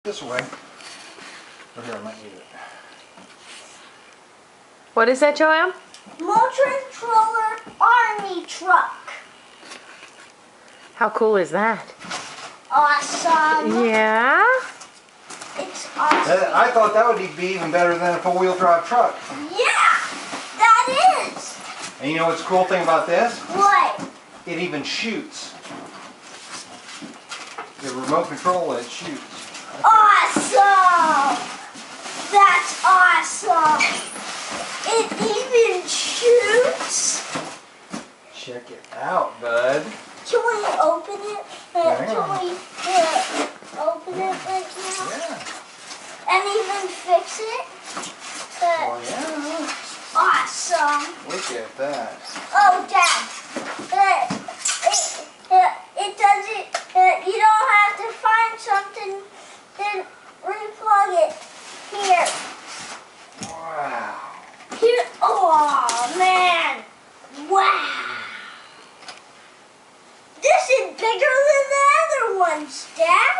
This way. Or here, I might need it. What is that, Joab? Motor controller army truck. How cool is that? Awesome. Yeah? It's awesome. I thought that would be even better than a four-wheel drive truck. Yeah, that is. And you know what's the cool thing about this? What? It even shoots. The remote control, it shoots. Awesome. That's awesome. It even shoots. Check it out, bud. Can we open it? Hang on. Can we open it right now? Yeah. And even fix it? Oh, yeah. Awesome. Look at that. Oh, Dad. It doesn't. You don't have to find something. Then replug it. Here. Wow. Here. Oh man. Wow. This is bigger than the other ones, Dad.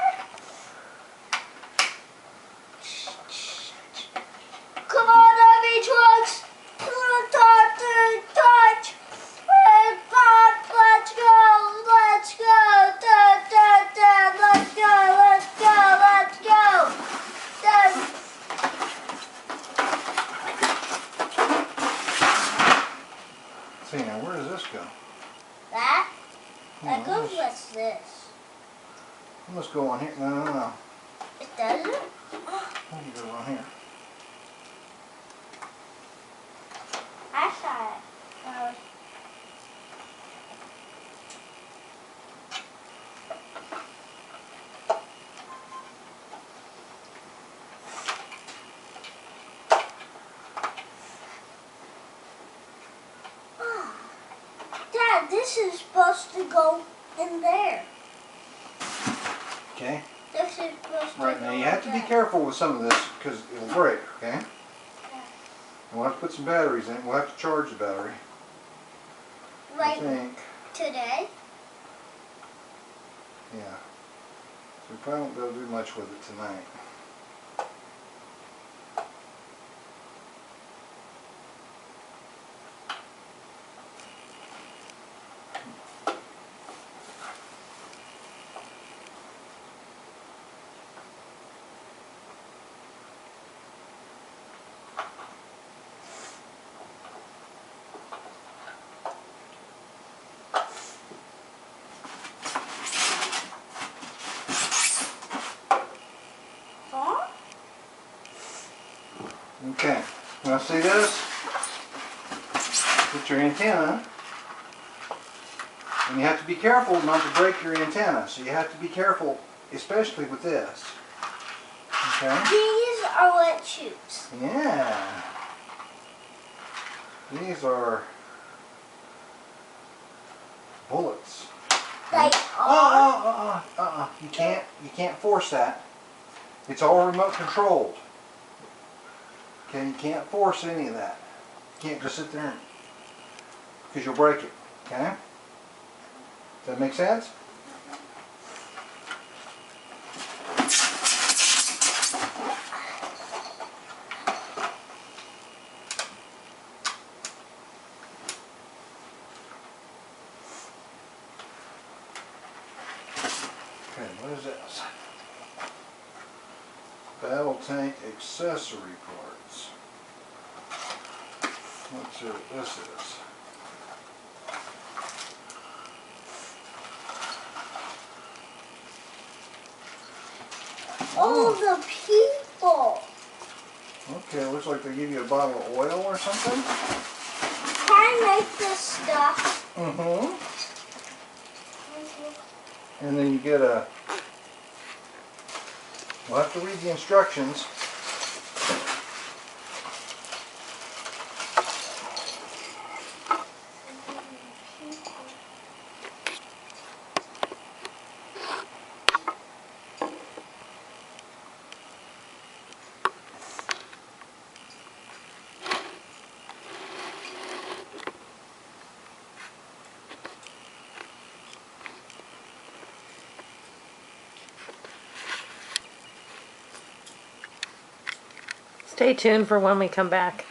Come on, army trucks. Touch. Let's go. Let's go. Let's go. Let's go. Let's go. See, now where does this go? That goes let's- with this. Let's go on here. No. It doesn't? Let me go on here. I saw it. Dad, this is supposed to go in there. Okay. This is supposed to Right, go now you have to be careful with some of this because it'll break, okay? We'll have to put some batteries in it. We'll have to charge the battery. I Like think. today? Yeah. So we probably won't be able to do much with it tonight. Huh? Okay. Now see this? Put your antenna. And you have to be careful not to break your antenna. So you have to be careful, especially with this. Okay? These are what shoots. Yeah. These are bullets. Like You can't force that. It's all remote controlled. Okay, you can't force any of that. You can't just sit there and, because you'll break it. Okay? Does that make sense? Okay, what is this? Battle tank accessory parts. Let's see what this is. all the people. Okay, looks like they give you a bottle of oil or something. Can I make this stuff? Mm-hmm. And then you get a, we'll have to read the instructions. Stay tuned for when we come back.